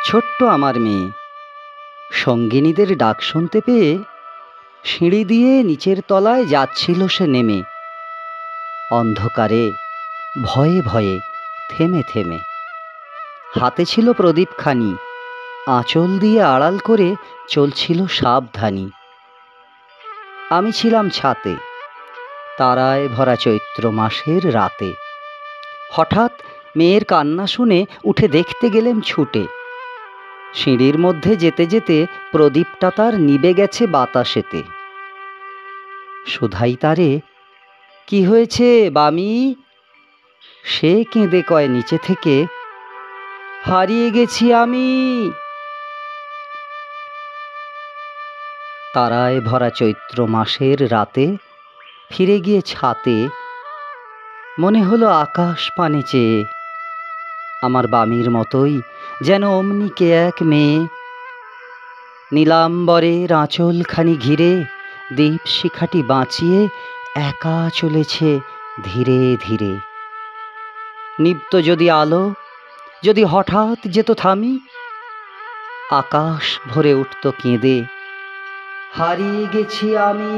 ছোট্ট আমার মেয়ে সঙ্গিনীদের ডাক শুনতে পেয়ে সিঁড়ি দিয়ে নিচের তলায় যাচ্ছিল সে নেমে, অন্ধকারে ভয়ে ভয়ে থেমে থেমে। হাতে ছিল প্রদীপখানি, আঁচল দিয়ে আড়াল করে চলছিল সাবধানী। আমি ছিলাম ছাতে, তারায় ভরা চৈত্র মাসের রাতে। হঠাৎ মেয়ের কান্না শুনে উঠে দেখতে গেলেম ছুটে। সিঁড়ির মধ্যে যেতে যেতে প্রদীপটা তার নিবে গেছে বাতাসেতে। শুধাই তারে, কি হয়েছে বামি? সে কেঁদে কয় নিচে থেকে, হারিয়ে গেছি আমি। তারায় ভরা চৈত্র মাসের রাতে ফিরে গিয়ে ছাতে মনে হলো আকাশ পানে চেয়ে আমার বামির মতোই যেন অমনি কে এক মেয়ে। নীলাম্বরের আঁচলখানি ঘিরে দীপশিখাটি বাঁচিয়ে একা চলেছে ধীরে ধীরে। নিভত যদি আলো, যদি হঠাৎ যেত থামি, আকাশ ভরে উঠত কেঁদে, হারিয়ে গেছি আমি।